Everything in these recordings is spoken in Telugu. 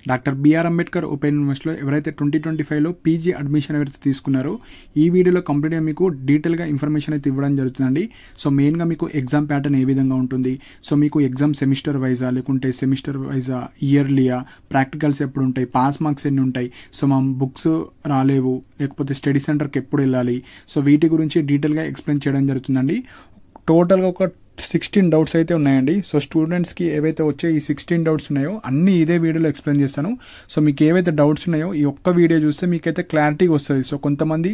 డాక్టర్ బిఆర్ అంబేద్కర్ ఓపెన్ యూనివర్సిటీలో ఎవరైతే 2025లో పీజీ అడ్మిషన్ ఎవరైతే తీసుకున్నారో ఈ వీడియోలో కంప్లీట్గా మీకు డీటెయిల్గా ఇన్ఫర్మేషన్ అయితే ఇవ్వడం జరుగుతుందండి. సో మెయిన్గా మీకు ఎగ్జామ్ ప్యాటర్న్ ఏ విధంగా ఉంటుంది, సో మీకు ఎగ్జామ్ సెమిస్టర్ వైజా లేకుంటే సెమిస్టర్ వైజా, ఇయర్లీయా, ప్రాక్టికల్స్ ఎప్పుడు ఉంటాయి, పాస్ మార్క్స్ ఎన్ని ఉంటాయి, సో మా బుక్స్ రాలేవు లేకపోతే స్టడీ సెంటర్కి ఎప్పుడు వెళ్ళాలి, సో వీటి గురించి డీటెయిల్గా ఎక్స్ప్లెయిన్ చేయడం జరుగుతుందండి. టోటల్గా ఒక 16 డౌట్స్ అయితే ఉన్నాయండి. సో స్టూడెంట్స్కి ఏవైతే వచ్చే ఈ 16 డౌట్స్ ఉన్నాయో అన్నీ ఇదే వీడియోలో ఎక్స్ప్లెయిన్ చేస్తాను. సో మీకు ఏవైతే డౌట్స్ ఉన్నాయో ఈ ఒక్క వీడియో చూస్తే మీకైతే క్లారిటీగా వస్తుంది. సో కొంతమంది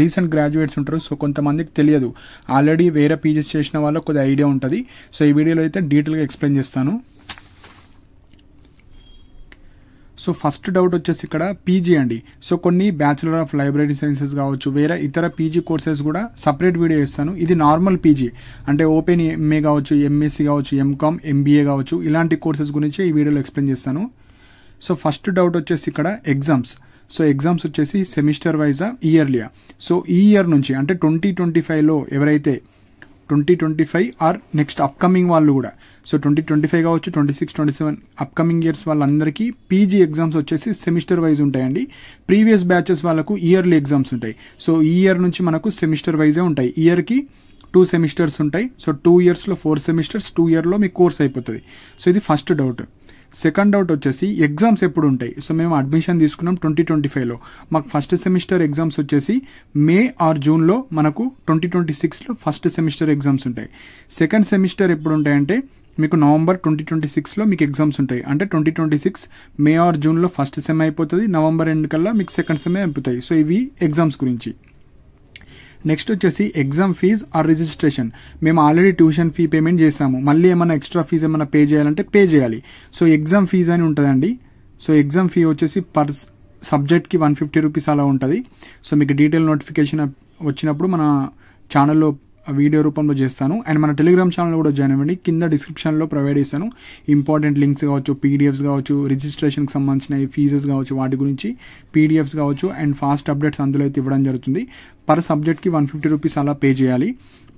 రీసెంట్ గ్రాడ్యుయేట్స్ ఉంటారు, సో కొంతమందికి తెలియదు, ఆల్రెడీ వేరే పీజీస్ చేసిన వాళ్ళకి కొద్దిగా ఐడియా ఉంటుంది. సో ఈ వీడియోలో అయితే డీటెయిల్గా ఎక్స్ప్లెయిన్ చేస్తాను. సో ఫస్ట్ డౌట్ వచ్చేసి ఇక్కడ పీజీ అండి. సో కొన్ని బ్యాచిలర్ ఆఫ్ లైబ్రరీ సైన్సెస్ కావచ్చు, వేరే ఇతర పీజీ కోర్సెస్ కూడా సపరేట్ వీడియో ఇస్తాను. ఇది నార్మల్ పీజీ అంటే ఓపెన్ ఎంఏ కావచ్చు, ఎంఎస్సీ కావచ్చు, ఎంకామ్, ఎంబీఏ కావచ్చు, ఇలాంటి కోర్సెస్ గురించి ఈ వీడియోలో ఎక్స్ప్లెయిన్ చేస్తాను. సో ఫస్ట్ డౌట్ వచ్చేసి ఇక్కడ ఎగ్జామ్స్. సో ఎగ్జామ్స్ వచ్చేసి సెమిస్టర్ వైజా, ఇయర్లీయా. సో ఈ ఇయర్ నుంచి అంటే 2025లో ఎవరైతే 2025 ఆర్ నెక్స్ట్ అప్కమింగ్ వాళ్ళు కూడా, సో 2025 కావచ్చు, 26, 27 అప్కమింగ్ ఇయర్స్ వాళ్ళందరికీ పీజీ ఎగ్జామ్స్ వచ్చేసి సెమిస్టర్ వైజ్ ఉంటాయండి. ప్రీవియస్ బ్యాచెస్ వాళ్ళకు ఇయర్లీ ఎగ్జామ్స్ ఉంటాయి. సో ఈ ఇయర్ నుంచి మనకు సెమిస్టర్ వైజే ఉంటాయి. ఇయర్కి 2 సెమిస్టర్స్ ఉంటాయి. సో 2 ఇయర్స్లో 4 సెమిస్టర్స్, 2 ఇయర్లో మీ కోర్స్ అయిపోతుంది. సో ఇది ఫస్ట్ డౌట్. సెకండ్ డౌట్ వచ్చేసి ఎగ్జామ్స్ ఎప్పుడు ఉంటాయి. సో మేము అడ్మిషన్ తీసుకున్నాం 2025లో, మాకు ఫస్ట్ సెమిస్టర్ ఎగ్జామ్స్ వచ్చేసి మే ఆర్ జూన్లో, మనకు 2026లో ఫస్ట్ సెమిస్టర్ ఎగ్జామ్స్ ఉంటాయి. సెకండ్ సెమిస్టర్ ఎప్పుడు ఉంటాయంటే మీకు నవంబర్ 2026లో మీకు ఎగ్జామ్స్ ఉంటాయి. అంటే 2026 మే ఆర్ జూన్లో ఫస్ట్ సెమ్ అయిపోతుంది, నవంబర్ ఎండ్ కల్లా మీకు సెకండ్ సెమ్ అయిపోతాయి. సో ఇవి ఎగ్జామ్స్ గురించి. నెక్స్ట్ వచ్చేసి ఎగ్జామ్ ఫీజ్ ఆర్ రిజిస్ట్రేషన్. మేము ఆల్రెడీ ట్యూషన్ ఫీ పేమెంట్ చేసాము, మళ్ళీ ఏమైనా ఎక్స్ట్రా ఫీజ్ ఏమైనా పే చేయాలంటే పే చేయాలి. సో ఎగ్జామ్ ఫీజ్ అని ఉంటుందండి. సో ఎగ్జామ్ ఫీ వచ్చేసి పర్ సబ్జెక్ట్కి 150 రూపీస్ అలా ఉంటుంది. సో మీకు డీటెయిల్ నోటిఫికేషన్ వచ్చినప్పుడు మన ఛానల్లో వీడియో రూపంలో చేస్తాను. అండ్ మన టెలిగ్రామ్ ఛానల్ కూడా జాయిన్ అవ్వండి, కింద డిస్క్రిప్షన్లో ప్రొవైడ్ చేస్తాను. ఇంపార్టెంట్ లింక్స్ కావచ్చు, పీడిఎఫ్స్ కావచ్చు, రిజిస్ట్రేషన్కి సంబంధించిన ఫీజెస్ కావచ్చు, వాటి గురించి పీడిఎఫ్స్ కావచ్చు అండ్ ఫాస్ట్ అప్డేట్స్ అందులో అయితే ఇవ్వడం జరుగుతుంది. పర్ సబ్జెక్ట్కి 150 రూపీస్ అలా పే చేయాలి.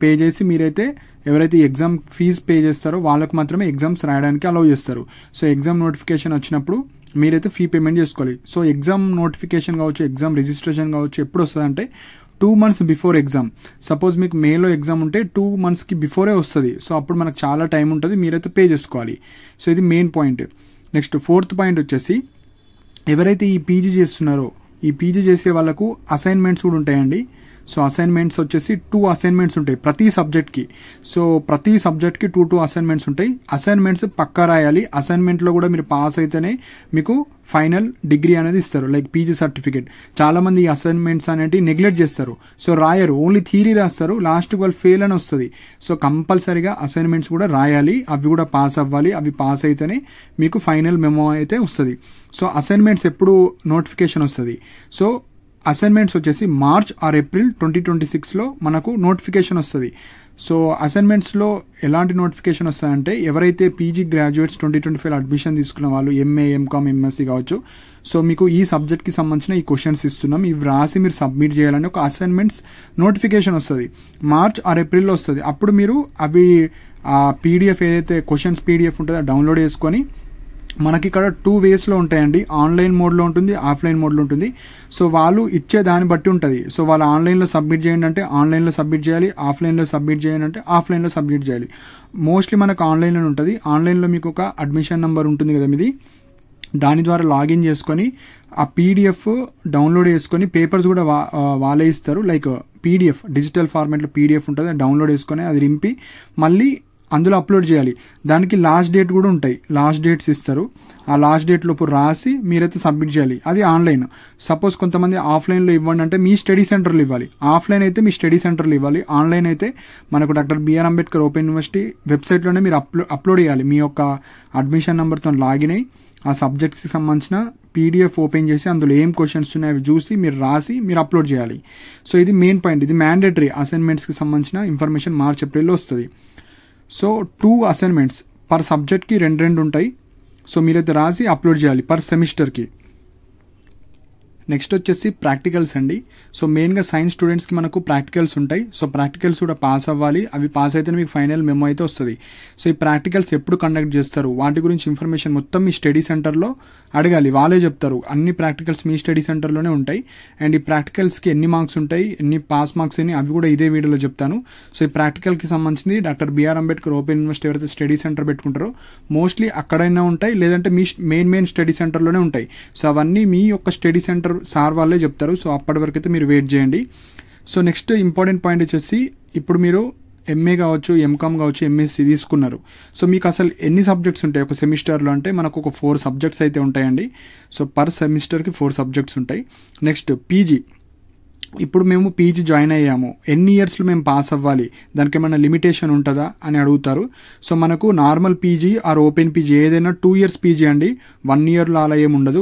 పే చేసి మీరైతే ఎవరైతే ఎగ్జామ్ ఫీజు పే చేస్తారో వాళ్ళకు మాత్రమే ఎగ్జామ్స్ రాయడానికి అలౌ చేస్తారు. సో ఎగ్జామ్ నోటిఫికేషన్ వచ్చినప్పుడు మీరైతే ఫీ పేమెంట్ చేసుకోవాలి. సో ఎగ్జామ్ నోటిఫికేషన్ కావచ్చు, ఎగ్జామ్ రిజిస్ట్రేషన్ కావచ్చు ఎప్పుడు వస్తుందంటే 2 months బిఫోర్ ఎగ్జామ్. సపోజ్ మీకు మేలో ఎగ్జామ్ ఉంటే 2 monthsకి బిఫోరే వస్తుంది. సో అప్పుడు మనకు చాలా టైం ఉంటుంది, మీరైతే పే చేసుకోవాలి. సో ఇది main point. Next fourth point వచ్చేసి ఎవరైతే ఈ పీజీ చేస్తున్నారో ఈ పీజీ చేసే వాళ్ళకు అసైన్మెంట్స్ కూడా ఉంటాయండి. సో అసైన్మెంట్స్ వచ్చేసి 2 అసైన్మెంట్స్ ఉంటాయి ప్రతి సబ్జెక్ట్కి. సో ప్రతి సబ్జెక్ట్కి 2 అసైన్మెంట్స్ ఉంటాయి. అసైన్మెంట్స్ పక్కా రాయాలి. అసైన్మెంట్లో కూడా మీరు పాస్ అయితేనే మీకు ఫైనల్ డిగ్రీ అనేది ఇస్తారు, లైక్ పీజీ సర్టిఫికేట్. చాలామంది ఈ అసైన్మెంట్స్ అనేవి నెగ్లెక్ట్ చేస్తారు. సో రాయరు, ఓన్లీ థియరీ రాస్తారు, లాస్ట్కి వాళ్ళు ఫెయిల్ అని వస్తుంది. సో కంపల్సరీగా అసైన్మెంట్స్ కూడా రాయాలి, అవి కూడా పాస్ అవ్వాలి. అవి పాస్ అయితేనే మీకు ఫైనల్ మెమో అయితే వస్తుంది. సో అసైన్మెంట్స్ ఎప్పుడు నోటిఫికేషన్ వస్తుంది. సో అసైన్మెంట్స్ వచ్చేసి మార్చ్ ఆర్ ఏప్రిల్ 2026లో మనకు నోటిఫికేషన్ వస్తుంది. సో అసైన్మెంట్స్లో ఎలాంటి నోటిఫికేషన్ వస్తుందంటే ఎవరైతే పీజీ గ్రాడ్యుయేట్స్ 2025లో అడ్మిషన్ తీసుకున్న వాళ్ళు ఎంఏ, ఎంకామ్, ఎంఎస్సీ కావచ్చు, సో మీకు ఈ సబ్జెక్ట్కి సంబంధించిన ఈ క్వశ్చన్స్ ఇస్తున్నాం, ఇవి రాసి మీరు సబ్మిట్ చేయాలని ఒక అసైన్మెంట్స్ నోటిఫికేషన్ వస్తుంది. మార్చ్ ఆర్ ఏప్రిల్లో వస్తుంది. అప్పుడు మీరు అవి ఆ పీడిఎఫ్ ఏదైతే క్వశ్చన్స్ పీడిఎఫ్ ఉంటుందో డౌన్లోడ్ చేసుకొని, మనకి ఇక్కడ 2 వేస్లో ఉంటాయండి. ఆన్లైన్ మోడ్లో ఉంటుంది, ఆఫ్లైన్ మోడ్లో ఉంటుంది. సో వాళ్ళు ఇచ్చే దాన్ని బట్టి ఉంటుంది. సో వాళ్ళు ఆన్లైన్లో సబ్మిట్ చేయండి అంటే ఆన్లైన్లో సబ్మిట్ చేయాలి, ఆఫ్లైన్లో సబ్మిట్ చేయండి అంటే ఆఫ్లైన్లో సబ్మిట్ చేయాలి. మోస్ట్లీ మనకు ఆన్లైన్లో ఉంటుంది. ఆన్లైన్లో మీకు ఒక అడ్మిషన్ నెంబర్ ఉంటుంది కదా మీది, దాని ద్వారా లాగిన్ చేసుకొని ఆ పీడిఎఫ్ డౌన్లోడ్ చేసుకొని పేపర్స్ కూడా వాళ్ళే ఇస్తారు. లైక్ పీడిఎఫ్ డిజిటల్ ఫార్మాట్లో పీడిఎఫ్ ఉంటుంది, డౌన్లోడ్ చేసుకొని అది రింపి మళ్ళీ అందులో అప్లోడ్ చేయాలి. దానికి లాస్ట్ డేట్ కూడా ఉంటాయి, లాస్ట్ డేట్స్ ఇస్తారు. ఆ లాస్ట్ డేట్ లోపు రాసి మీరైతే సబ్మిట్ చేయాలి. అది ఆన్లైన్. సపోజ్ కొంతమంది ఆఫ్లైన్లో ఇవ్వండి అంటే మీ స్టడీ సెంటర్లో ఇవ్వాలి. ఆఫ్లైన్ అయితే మీ స్టడీ సెంటర్లో ఇవ్వాలి. ఆన్లైన్ అయితే మనకు doctor BR Ambedkar open university వెబ్సైట్లోనే మీరు అప్లోడ్ చేయాలి. మీ యొక్క అడ్మిషన్ నెంబర్తో లాగిన్ అయ్యి ఆ సబ్జెక్ట్స్కి సంబంధించిన పీడిఎఫ్ ఓపెన్ చేసి అందులో ఏం క్వశ్చన్స్ ఉన్నాయో అవి చూసి మీరు రాసి మీరు అప్లోడ్ చేయాలి. సో ఇది మెయిన్ పాయింట్. ఇది మ్యాండేటరీ. అసైన్మెంట్స్కి సంబంధించిన ఇన్ఫర్మేషన్ మార్చ్ ఏప్రిల్లో వస్తుంది. సో 2 అసైన్మెంట్స్ పర్ సబ్జెక్ట్కి 2 ఉంటాయి. సో మీరైతే రాసి అప్లోడ్ చేయాలి పర్ సెమిస్టర్కి. నెక్స్ట్ వచ్చేసి ప్రాక్టికల్స్ అండి. సో మెయిన్గా సైన్స్ స్టూడెంట్స్కి మనకు ప్రాక్టికల్స్ ఉంటాయి. సో ప్రాక్టికల్స్ కూడా పాస్ అవ్వాలి. అవి పాస్ అయితే మీకు ఫైనల్ మెమో అయితే వస్తుంది. సో ఈ ప్రాక్టికల్స్ ఎప్పుడు కండక్ట్ చేస్తారు, వాటి గురించి ఇన్ఫర్మేషన్ మొత్తం మీ స్టడీ సెంటర్లో అడగాలి. వాళ్ళే చెప్తారు. అన్ని ప్రాక్టికల్స్ మీ స్టడీ సెంటర్లోనే ఉంటాయి. అండ్ ఈ ప్రాక్టికల్స్కి ఎన్ని మార్క్స్ ఉంటాయి, ఎన్ని పాస్ మార్క్స్ అని అవి కూడా ఇదే వీడియోలో చెప్తాను. సో ఈ ప్రాక్టికల్కి సంబంధించింది doctor BR Ambedkar open university ఎవరైతే స్టడీ సెంటర్ పెట్టుకుంటారో మోస్ట్లీ అక్కడైనా ఉంటాయి, లేదంటే మీ మెయిన్ స్టడీ సెంటర్లోనే ఉంటాయి. సో అవన్నీ మీ యొక్క స్టడీ సెంటర్ సార్ వాళ్ళే చెప్తారు. సో అప్పటి వరకు అయితే మీరు వెయిట్ చేయండి. సో నెక్స్ట్ ఇంపార్టెంట్ పాయింట్ వచ్చేసి, ఇప్పుడు మీరు ఎంఏ కావచ్చు, ఎంకామ్ కావచ్చు, ఎంఎస్సి తీసుకున్నారు. సో మీకు అసలు ఎన్ని సబ్జెక్ట్స్ ఉంటాయి ఒక సెమిస్టర్లో అంటే మనకు ఒక 4 సబ్జెక్ట్స్ అయితే ఉంటాయండి. సో పర్ సెమిస్టర్కి 4 సబ్జెక్ట్స్ ఉంటాయి. Next PG. ఇప్పుడు మేము పీజీ జాయిన్ అయ్యాము, ఎన్ని ఇయర్స్లో మేము పాస్ అవ్వాలి, దానికి ఏమైనా లిమిటేషన్ ఉంటుందా అని అడుగుతారు. సో మనకు normal PG are open PG ఏదైనా 2 ఇయర్స్ పీజీ అండి. 1 ఇయర్లో అలా ఏమి ఉండదు.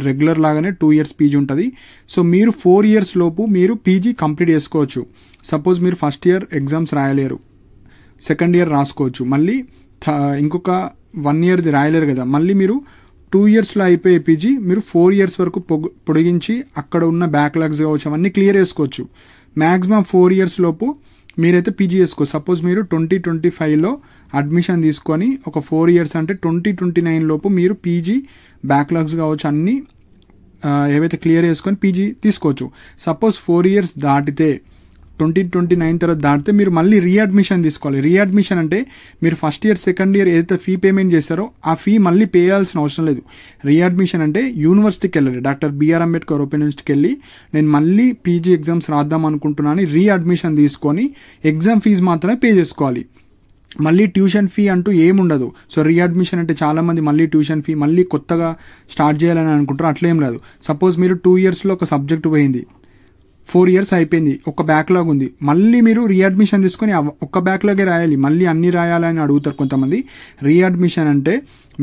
రెగ్యులర్ లాగానే 2 ఇయర్స్ పీజీ ఉంటుంది. సో మీరు 4 ఇయర్స్ లోపు మీరు పీజీ కంప్లీట్ చేసుకోవచ్చు. సపోజ్ మీరు ఫస్ట్ ఇయర్ ఎగ్జామ్స్ రాయలేరు, సెకండ్ ఇయర్ రాసుకోవచ్చు. మళ్ళీ ఇంకొక 1 ఇయర్ది రాయలేరు కదా, మళ్ళీ మీరు 2 ఇయర్స్లో అయిపోయే పీజీ మీరు 4 ఇయర్స్ వరకు పొడిగించి అక్కడ ఉన్న బ్యాక్లాగ్స్ కావచ్చు అవన్నీ క్లియర్ చేసుకోవచ్చు. మ్యాక్సిమం 4 ఇయర్స్ లోపు మీరైతే పీజీ చేసుకోవచ్చు. సపోజ్ మీరు 2025లో అడ్మిషన్ తీసుకొని ఒక 4 ఇయర్స్ అంటే 2029 లోపు మీరు పీజీ బ్యాక్లాగ్స్ కావచ్చు అన్నీ ఏవైతే క్లియర్ చేసుకొని పీజీ తీసుకోవచ్చు. సపోజ్ 4 ఇయర్స్ దాటితే 2029 తర్వాత దాటితే మీరు మళ్ళీ రీఅడ్మిషన్ తీసుకోవాలి. రీఅడ్మిషన్ అంటే మీరు ఫస్ట్ ఇయర్ సెకండ్ ఇయర్ ఏదైతే ఫీ పేమెంట్ చేస్తారో ఆ ఫీ మళ్ళీ పే చేయాల్సిన అవసరం లేదు. రీఅడ్మిషన్ అంటే యూనివర్సిటీకి వెళ్ళాలి, డాక్టర్ బిఆర్ అంబేద్కర్ ఓపెన్ యూనివర్సిటీకి వెళ్ళి నేను మళ్ళీ పీజీ ఎగ్జామ్స్ రాద్దాం అనుకుంటున్నాను రీఅడ్మిషన్ తీసుకొని ఎగ్జామ్ ఫీజు మాత్రమే పే చేసుకోవాలి. మళ్ళీ ట్యూషన్ ఫీ అంటూ ఏముండదు. సో రీఅడ్మిషన్ అంటే చాలామంది మళ్ళీ ట్యూషన్ ఫీ మళ్ళీ కొత్తగా స్టార్ట్ చేయాలని అనుకుంటారు. అట్లేం లేదు. సపోజ్ మీరు 2 ఇయర్స్లో ఒక సబ్జెక్ట్ పోయింది, 4 ఇయర్స్ అయిపోయింది, ఒక బ్యాక్లాగ్ ఉంది, మళ్ళీ మీరు రీఅడ్మిషన్ తీసుకొని ఒక్క బ్యాక్లాగే రాయాలి, మళ్ళీ అన్ని రాయాలని అడుగుతారు కొంతమంది. రీఅడ్మిషన్ అంటే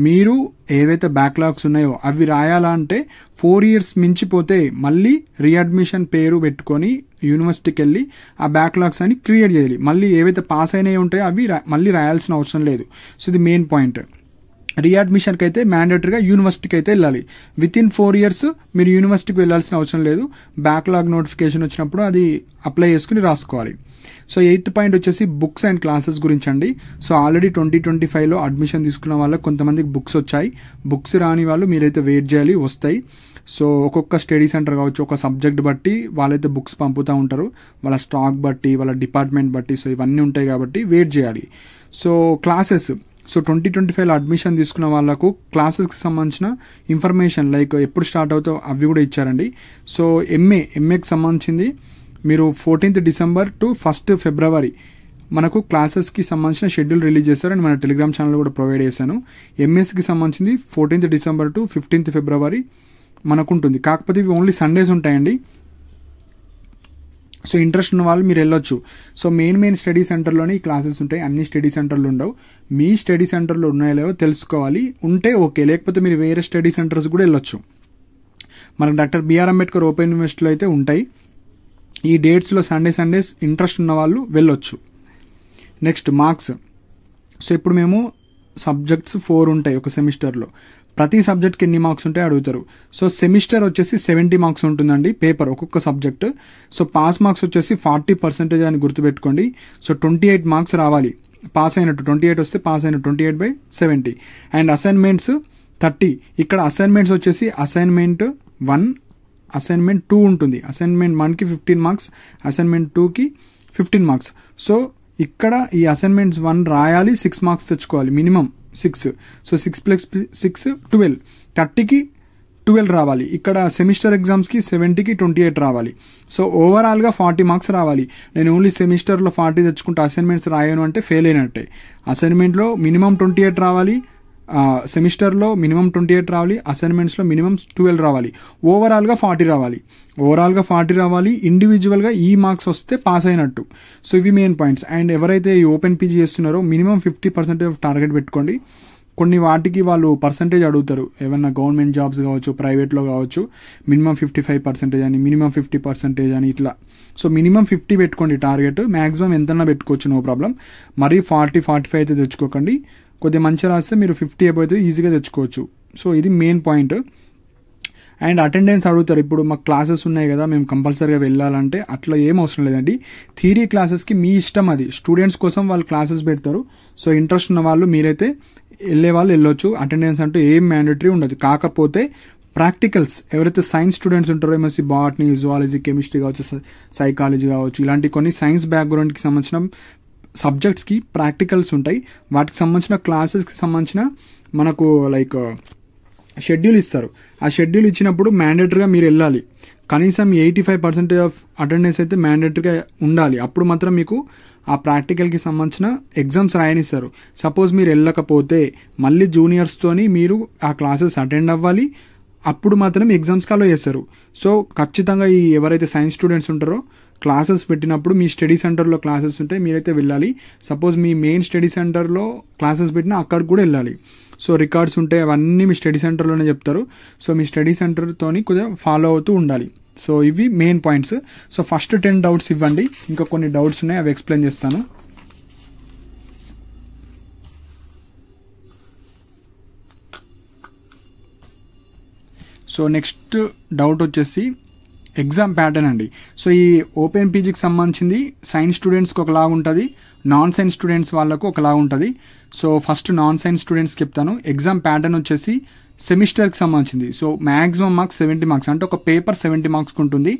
మీరు ఏవైతే బ్యాక్లాగ్స్ ఉన్నాయో అవి రాయాలా అంటే 4 ఇయర్స్ మించిపోతే మళ్ళీ రీఅడ్మిషన్ పేరు పెట్టుకొని యూనివర్సిటీకి వెళ్ళి ఆ బ్యాక్లాగ్స్ అని క్రియేట్ చేయాలి. మళ్ళీ ఏవైతే పాస్ అయినాయి ఉంటాయో అవి మళ్ళీ రాయాల్సిన అవసరం లేదు. సో ఇది మెయిన్ పాయింట్. రీఅడ్మిషన్కి అయితే మ్యాండేటరీగా యూనివర్సిటీకి అయితే వెళ్ళాలి. వితిన్ 4 ఇయర్స్ మీరు యూనివర్సిటీకి వెళ్ళాల్సిన అవసరం లేదు. బ్యాక్లాగ్ నోటిఫికేషన్ వచ్చినప్పుడు అది అప్లై చేసుకుని రాసుకోవాలి. సో 8th పాయింట్ వచ్చేసి బుక్స్ అండ్ క్లాసెస్ గురించి అండి. సో ఆల్రెడీ 2025లో అడ్మిషన్ తీసుకున్న వాళ్ళకి కొంతమందికి బుక్స్ వచ్చాయి. బుక్స్ రాని వాళ్ళు మీరైతే వెయిట్ చేయాలి, వస్తాయి. సో ఒక్కొక్క స్టడీ సెంటర్ కావచ్చు, ఒక సబ్జెక్ట్ బట్టి వాళ్ళైతే బుక్స్ పంపుతూ ఉంటారు, వాళ్ళ స్టాక్ బట్టి, వాళ్ళ డిపార్ట్మెంట్ బట్టి. సో ఇవన్నీ ఉంటాయి కాబట్టి వెయిట్ చేయాలి. సో క్లాసెస్, సో 2025లో అడ్మిషన్ తీసుకున్న వాళ్ళకు క్లాసెస్కి సంబంధించిన ఇన్ఫర్మేషన్ లైక్ ఎప్పుడు స్టార్ట్ అవుతాయో అవి కూడా ఇచ్చారండి. సో ఎంఏకి సంబంధించింది మీరు 14th డిసెంబర్ టు 1st ఫిబ్రవరి మనకు క్లాసెస్కి సంబంధించిన షెడ్యూల్ రిలీజ్ చేశారని మన టెలిగ్రామ్ ఛానల్ కూడా ప్రొవైడ్ చేశాను. ఎంఎస్కి సంబంధించింది 14th డిసెంబర్ టు 15th ఫిబ్రవరి మనకు ఉంటుంది. కాకపోతే ఇవి ఓన్లీ సండేస్ ఉంటాయండి. సో ఇంట్రెస్ట్ ఉన్న వాళ్ళు మీరు వెళ్ళొచ్చు. సో మెయిన్ స్టడీ సెంటర్లోనే ఈ క్లాసెస్ ఉంటాయి, అన్ని స్టడీ సెంటర్లు ఉండవు. మీ స్టడీ సెంటర్లో ఉన్నాయో లేవో తెలుసుకోవాలి. ఉంటే ఓకే, లేకపోతే మీరు వేరే స్టడీ సెంటర్స్ కూడా వెళ్ళొచ్చు. మనకు డాక్టర్ బిఆర్ అంబేద్కర్ ఓపెన్ యూనివర్సిటీలో అయితే ఉంటాయి. ఈ డేట్స్లో సండేస్ ఇంట్రెస్ట్ ఉన్న వాళ్ళు వెళ్ళొచ్చు. Next marks. సో ఇప్పుడు మేము సబ్జెక్ట్స్ 4 ఉంటాయి ఒక సెమిస్టర్లో. ప్రతి సబ్జెక్ట్కి ఎన్ని మార్క్స్ ఉంటాయో అడుగుతారు. సో సెమిస్టర్ వచ్చేసి 70 మార్క్స్ ఉంటుందండి పేపర్ ఒక్కొక్క సబ్జెక్ట్. సో పాస్ మార్క్స్ వచ్చేసి 40% అని గుర్తుపెట్టుకోండి. సో 28 మార్క్స్ రావాలి పాస్ అయినట్టు. 28 వస్తే పాస్ అయినట్టు, 28/70. And assignments 30. ఇక్కడ అసైన్మెంట్స్ వచ్చేసి అసైన్మెంట్ 1, అసైన్మెంట్ 2 ఉంటుంది. అసైన్మెంట్ 1కి 15 మార్క్స్, అసైన్మెంట్ 2కి 15 మార్క్స్. సో ఇక్కడ ఈ అసైన్మెంట్స్ 1 రాయాలి, 6 మార్క్స్ తెచ్చుకోవాలి, మినిమం 6. సో 6 + 6 12, 30కి 12 రావాలి. ఇక్కడ సెమిస్టర్ ఎగ్జామ్స్కి 70కి 28 రావాలి. సో ఓవరాల్గా 40 మార్క్స్ రావాలి. నేను ఓన్లీ సెమిస్టర్లో 40 తెచ్చుకుంటే అసైన్మెంట్స్ రాయను అంటే ఫెయిల్ అయినట్టే. అసైన్మెంట్లో మినిమం 28 రావాలి, సెమిస్టర్లో మినిమం 28 రావాలి, అసైన్మెంట్స్లో మినిమం 12 రావాలి. ఓవరాల్గా 40 రావాలి. ఇండివిజువల్గా ఈ మార్క్స్ వస్తే పాస్ అయినట్టు. సో ఇవి మెయిన్ పాయింట్స్. అండ్ ఎవరైతే ఈ ఓపెన్ పీజీ చేస్తున్నారో మినిమం 50% టార్గెట్ పెట్టుకోండి. కొన్ని వాటికి వాళ్ళు పర్సంటేజ్ అడుగుతారు, ఏమన్నా గవర్నమెంట్ జాబ్స్ కావచ్చు, ప్రైవేట్లో కావచ్చు, మినిమం 55% అని, మినిమం 50% అని ఇట్లా. సో మినిమం 50 పెట్టుకోండి టార్గెట్. మ్యాక్సిమం ఎంతన్నా పెట్టుకోవచ్చు, నో ప్రాబ్లం. మరీ 40-45 అయితే తెచ్చుకోకండి. కొద్దిగా మంచిగా రాస్తే మీరు 50 అయిపోతే ఈజీగా తెచ్చుకోవచ్చు. సో ఇది మెయిన్ పాయింట్. అండ్ అటెండెన్స్ అడుగుతారు. ఇప్పుడు మాకు క్లాసెస్ ఉన్నాయి కదా, మేము కంపల్సరీగా వెళ్ళాలంటే అట్లా ఏం అవసరం లేదండి. థియరీ క్లాసెస్కి మీ ఇష్టం, అది స్టూడెంట్స్ కోసం వాళ్ళు క్లాసెస్ పెడతారు. సో ఇంట్రెస్ట్ ఉన్న వాళ్ళు మీరైతే వెళ్ళే వాళ్ళు వెళ్ళొచ్చు. అటెండెన్స్ అంటూ ఏం మ్యాండేటరీ ఉండదు. కాకపోతే ప్రాక్టికల్స్ ఎవరైతే సైన్స్ స్టూడెంట్స్ ఉంటారో, ఎంఎస్సీ బాటనీ, జువాలజీ, కెమిస్ట్రీ కావచ్చు, సైకాలజీ కావచ్చు, ఇలాంటి కొన్ని సైన్స్ బ్యాక్గ్రౌండ్కి సంబంధించిన సబ్జెక్ట్స్కి ప్రాక్టికల్స్ ఉంటాయి. వాటికి సంబంధించిన క్లాసెస్కి సంబంధించిన మనకు లైక్ షెడ్యూల్ ఇస్తారు. ఆ షెడ్యూల్ ఇచ్చినప్పుడు మ్యాండేటరీగా మీరు వెళ్ళాలి. కనీసం 85% ఆఫ్ అటెండెన్స్ అయితే మ్యాండేటరీగా ఉండాలి. అప్పుడు మాత్రం మీకు ఆ ప్రాక్టికల్కి సంబంధించిన ఎగ్జామ్స్ రాయనిస్తారు. సపోజ్ మీరు వెళ్ళకపోతే మళ్ళీ జూనియర్స్తోని మీరు ఆ క్లాసెస్ అటెండ్ అవ్వాలి. అప్పుడు మాత్రం ఎగ్జామ్స్కి అలో చేస్తారు. సో ఖచ్చితంగా ఈ ఎవరైతే సైన్స్ స్టూడెంట్స్ ఉంటారో క్లాసెస్ పెట్టినప్పుడు మీ స్టడీ సెంటర్లో క్లాసెస్ ఉంటే మీరైతే వెళ్ళాలి. సపోజ్ మీ మెయిన్ స్టడీ సెంటర్లో క్లాసెస్ పెట్టినా అక్కడికి కూడా వెళ్ళాలి. సో రికార్డ్స్ ఉంటాయి, అవన్నీ మీ స్టడీ సెంటర్లోనే చెప్తారు. సో మీ స్టడీ సెంటర్తోని కొద్దిగా ఫాలో అవుతూ ఉండాలి. సో ఇవి main points. So first 10 doubts ఇవ్వండి. ఇంకా కొన్ని డౌట్స్ ఉన్నాయి, అవి ఎక్స్ప్లెయిన్ చేస్తాను. సో నెక్స్ట్ డౌట్ వచ్చేసి ఎగ్జామ్ ప్యాటర్న్ అండి. సో ఈ ఓపెన్ పీజీకి సంబంధించింది సైన్స్ స్టూడెంట్స్కి ఒకలాగా ఉంటుంది, నాన్ సైన్స్ స్టూడెంట్స్ వాళ్ళకు ఒకలాగా ఉంటుంది. సో ఫస్ట్ నాన్ సైన్స్ స్టూడెంట్స్కి చెప్తాను. ఎగ్జామ్ ప్యాటర్న్ వచ్చేసి సెమిస్టర్కి సంబంధించింది. సో మ్యాక్సిమం మార్క్స్ 70 మార్క్స్, అంటే ఒక పేపర్ 70 మార్క్స్కి ఉంటుంది.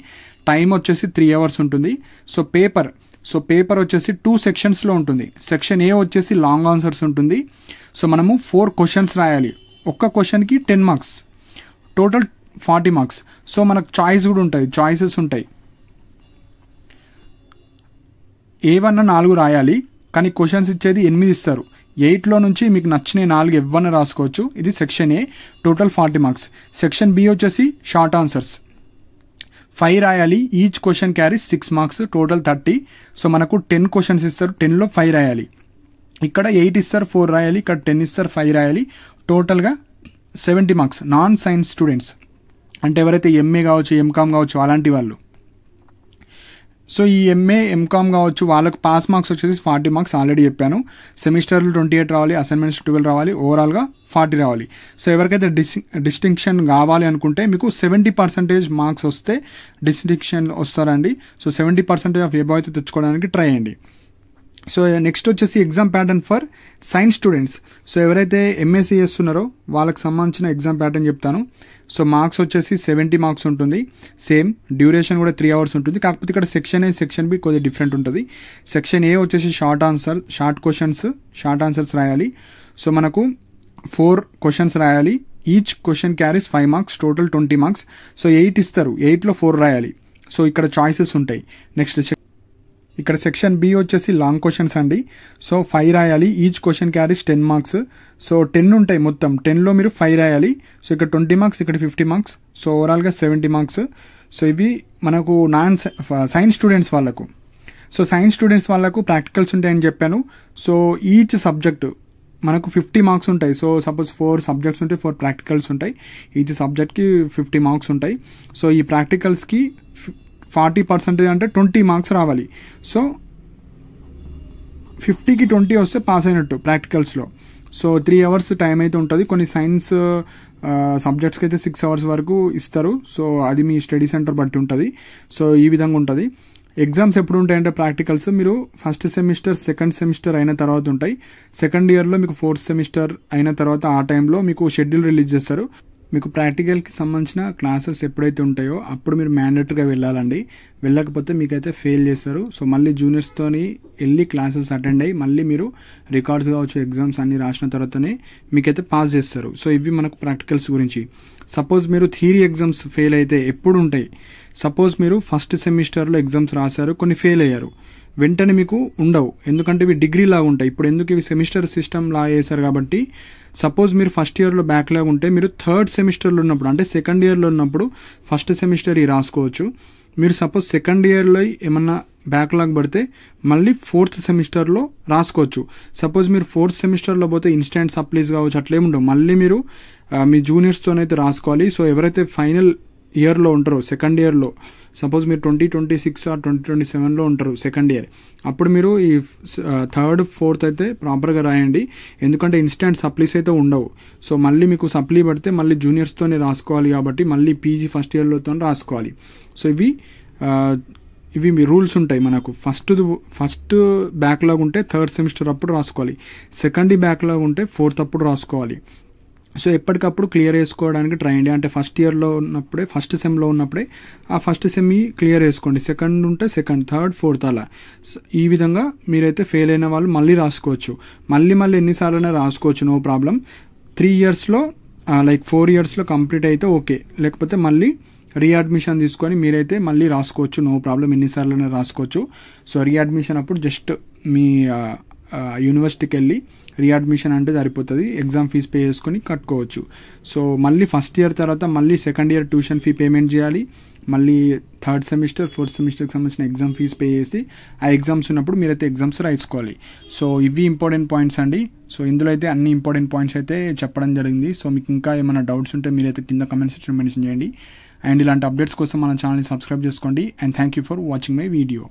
టైం వచ్చేసి 3 అవర్స్ ఉంటుంది. సో పేపర్ వచ్చేసి 2 సెక్షన్స్లో ఉంటుంది. సెక్షన్ ఏ వచ్చేసి లాంగ్ ఆన్సర్స్ ఉంటుంది. సో మనము 4 క్వశ్చన్స్ రాయాలి. ఒక్క క్వశ్చన్కి 10 మార్క్స్, టోటల్ 40 మార్క్స్. సో మనకు చాయిస్ కూడా ఉంటాయి, చాయిసెస్ ఉంటాయి. ఏవన్నా 4 రాయాలి, కానీ క్వశ్చన్స్ ఇచ్చేది 8 ఇస్తారు. 8లో నుంచి మీకు నచ్చిన 4 ఎవరన్నా రాసుకోవచ్చు. ఇది section A, total 40 marks. Section B వచ్చేసి షార్ట్ ఆన్సర్స్ 5 రాయాలి. Each question carries 6 marks, total 30. So మనకు 10 క్వశ్చన్స్ ఇస్తారు, 10లో 5 రాయాలి. ఇక్కడ 8 ఇస్తారు, 4 రాయాలి. ఇక్కడ 10 ఇస్తారు, 5 రాయాలి. టోటల్గా 70 మార్క్స్. నాన్ సైన్స్ స్టూడెంట్స్ అంటే ఎవరైతే ఎంఏ కావచ్చు, ఎంకామ్ కావచ్చు, అలాంటి వాళ్ళు. సో ఈ ఎంఏ, ఎంకామ్ కావచ్చు వాళ్ళకు పాస్ మార్క్స్ వచ్చేసి 40 మార్క్స్ ఆల్రెడీ చెప్పాను. సెమిస్టర్లు 28 రావాలి, అసైన్మెంట్స్ 12 రావాలి, ఓవరాల్గా 40 రావాలి. సో ఎవరికైతే డిస్టింక్షన్ కావాలి అనుకుంటే మీకు 70% మార్క్స్ వస్తే డిస్టింక్షన్ వస్తారండి. సో 70% ఆఫ్ ఎబవ్ అయితే తెచ్చుకోవడానికి ట్రై చేయండి. సో నెక్స్ట్ వచ్చేసి exam pattern for science students. So ఎవరైతే ఎంఎస్సీ చేస్తున్నారో వాళ్ళకి సంబంధించిన ఎగ్జామ్ ప్యాటర్న్ చెప్తాను. సో మార్క్స్ వచ్చేసి 70 మార్క్స్ ఉంటుంది. సేమ్ డ్యూరేషన్ కూడా 3 అవర్స్ ఉంటుంది. కాకపోతే ఇక్కడ సెక్షన్ ఏ, సెక్షన్ బి కొద్దిగా డిఫరెంట్ ఉంటుంది. సెక్షన్ ఏ వచ్చేసి షార్ట్ క్వశ్చన్స్, షార్ట్ ఆన్సర్స్ రాయాలి. సో మనకు 4 క్వశ్చన్స్ రాయాలి. Each question carries 5 marks, total 20 marks. So 8 ఇస్తారు, 8లో 4 రాయాలి. సో ఇక్కడ చాయిసెస్ ఉంటాయి. నెక్స్ట్ ఇక్కడ సెక్షన్ బి వచ్చేసి లాంగ్ క్వశ్చన్స్ అండి. సో 5 రాయాలి. Each question carries 10 marks. So 10 ఉంటాయి మొత్తం, 10లో మీరు 5 రాయాలి. సో ఇక్కడ 20 మార్క్స్, ఇక్కడ 50 మార్క్స్. సో ఓవరాల్గా 70 మార్క్స్. సో ఇవి మనకు సైన్స్ స్టూడెంట్స్ వాళ్ళకు. సో సైన్స్ స్టూడెంట్స్ వాళ్ళకు ప్రాక్టికల్స్ ఉంటాయని చెప్పాను. సో ఈచ్ సబ్జెక్టు మనకు 50 మార్క్స్ ఉంటాయి. సో సపోజ్ 4 సబ్జెక్ట్స్ ఉంటాయి, 4 ప్రాక్టికల్స్ ఉంటాయి. ఈచ్ సబ్జెక్ట్కి 50 మార్క్స్ ఉంటాయి. సో ఈ ప్రాక్టికల్స్కి 40% అంటే 20 మార్క్స్ రావాలి. సో 50కి 20 వస్తే పాస్ అయినట్టు ప్రాక్టికల్స్లో. సో 3 అవర్స్ టైం అయితే ఉంటుంది. కొన్ని సైన్స్ సబ్జెక్ట్స్కి అయితే 6 అవర్స్ వరకు ఇస్తారు. సో అది మీ స్టడీ సెంటర్ బట్టి ఉంటుంది. సో ఈ విధంగా ఉంటుంది. ఎగ్జామ్స్ ఎప్పుడు ఉంటాయంటే ప్రాక్టికల్స్ మీరు ఫస్ట్ సెమిస్టర్, సెకండ్ సెమిస్టర్ అయిన తర్వాత ఉంటాయి. సెకండ్ ఇయర్లో మీకు 4th సెమిస్టర్ అయిన తర్వాత ఆ టైంలో మీకు షెడ్యూల్ రిలీజ్ చేస్తారు. మీకు ప్రాక్టికల్కి సంబంధించిన క్లాసెస్ ఎప్పుడైతే ఉంటాయో అప్పుడు మీరు మ్యాండేటరీగా వెళ్ళాలండి. వెళ్ళకపోతే మీకైతే ఫెయిల్ చేస్తారు. సో మళ్ళీ జూనియర్స్తోని వెళ్ళి క్లాసెస్ అటెండ్ అయ్యి మళ్ళీ మీరు రికార్డ్స్ కావచ్చు, ఎగ్జామ్స్ అన్ని రాసిన తర్వాతనే మీకైతే పాస్ చేస్తారు. సో ఇవి మనకు ప్రాక్టికల్స్ గురించి. సపోజ్ మీరు థియరీ ఎగ్జామ్స్ ఫెయిల్ అయితే ఎప్పుడు ఉంటాయి? సపోజ్ మీరు ఫస్ట్ సెమిస్టర్లో ఎగ్జామ్స్ రాశారు, కొన్ని ఫెయిల్ అయ్యారు, వెంటనే మీకు ఉండవు. ఎందుకంటే ఇవి డిగ్రీ లాగా ఉంటాయి. ఇప్పుడు ఎందుకు ఇవి సెమిస్టర్ సిస్టమ్ లా చేశారు కాబట్టి సపోజ్ మీరు ఫస్ట్ ఇయర్లో బ్యాక్లాగ్ ఉంటే మీరు 3rd సెమిస్టర్లో ఉన్నప్పుడు, అంటే సెకండ్ ఇయర్లో ఉన్నప్పుడు ఫస్ట్ సెమిస్టర్ ఈ రాసుకోవచ్చు. మీరు సపోజ్ సెకండ్ ఇయర్లో ఏమన్నా బ్యాక్లాగ్ పడితే మళ్ళీ 4th సెమిస్టర్లో రాసుకోవచ్చు. సపోజ్ మీరు 4th సెమిస్టర్లో పోతే ఇన్స్టెంట్ సప్లీస్ కావచ్చు, అట్లేముండవు. మళ్ళీ మీరు మీ జూనియర్స్తోనైతే రాసుకోవాలి. సో ఎవరైతే ఫైనల్ ఇయర్లో ఉంటారో, సెకండ్ ఇయర్లో, సపోజ్ మీరు 2026 ఆర్ 2027లో ఉంటారు సెకండ్ ఇయర్, అప్పుడు మీరు ఈ థర్డ్ ఫోర్త్ అయితే ప్రాపర్గా రాయండి. ఎందుకంటే ఇన్స్టాంట్ సప్లీస్ అయితే ఉండవు. సో మళ్ళీ మీకు సప్లీ పడితే మళ్ళీ జూనియర్స్తోనే రాసుకోవాలి కాబట్టి మళ్ళీ పీజీ ఫస్ట్ ఇయర్లోతో రాసుకోవాలి. సో ఇవి మీ రూల్స్ ఉంటాయి. మనకు ఫస్ట్ బ్యాక్లాగ్ ఉంటే థర్డ్ సెమిస్టర్ అప్పుడు రాసుకోవాలి, సెకండ్ బ్యాక్లాగ్ ఉంటే ఫోర్త్ అప్పుడు రాసుకోవాలి. సో ఎప్పటికప్పుడు క్లియర్ చేసుకోవడానికి ట్రై చేయండి. అంటే ఫస్ట్ ఇయర్లో ఉన్నప్పుడే, ఫస్ట్ సెమ్లో ఉన్నప్పుడే ఆ ఫస్ట్ సెమ్ క్లియర్ చేసుకోండి, సెకండ్ ఉంటే సెకండ్, థర్డ్, ఫోర్త్ అలా. ఈ విధంగా మీరైతే ఫెయిల్ అయిన వాళ్ళు మళ్ళీ రాసుకోవచ్చు, మళ్ళీ ఎన్నిసార్లైనా రాసుకోవచ్చు, నో ప్రాబ్లం. 3 ఇయర్స్లో లైక్ 4 ఇయర్స్లో కంప్లీట్ అయితే ఓకే, లేకపోతే మళ్ళీ రీఅడ్మిషన్ తీసుకొని మీరైతే మళ్ళీ రాసుకోవచ్చు, నో ప్రాబ్లం, ఎన్నిసార్లైనా రాసుకోవచ్చు. సో రీఅడ్మిషన్ అప్పుడు జస్ట్ మీ యూనివర్సిటీకి వెళ్ళి రీఅడ్మిషన్ అంటే సరిపోతుంది, ఎగ్జామ్ ఫీజు పే చేసుకొని కట్టుకోవచ్చు. సో మళ్ళీ ఫస్ట్ ఇయర్ తర్వాత మళ్ళీ second year tuition fee payment చేయాలి, మళ్ళీ థర్డ్ సెమిస్టర్, ఫోర్త్ సెమిస్టర్కి సంబంధించిన ఎగ్జామ్ ఫీజు పే చేసి ఆ ఎగ్జామ్స్ ఉన్నప్పుడు మీరైతే ఎగ్జామ్స్ రాయించుకోవాలి. సో ఇవి ఇంపార్టెంట్ పాయింట్స్ అండి. సో ఇందులో అయితే అన్ని ఇంపార్టెంట్ పాయింట్స్ అయితే చెప్పడం జరిగింది. సో మీకు ఇంకా ఏమైనా డౌట్స్ ఉంటే మీరైతే కింద కమెంట్ సెక్షన్ మెన్షన్ చేయండి. అండ్ ఇలాంటి అప్డేట్స్ కోసం మన ఛానల్ని సబ్స్క్రైబ్ చేసుకోండి. And thank you for watching my video.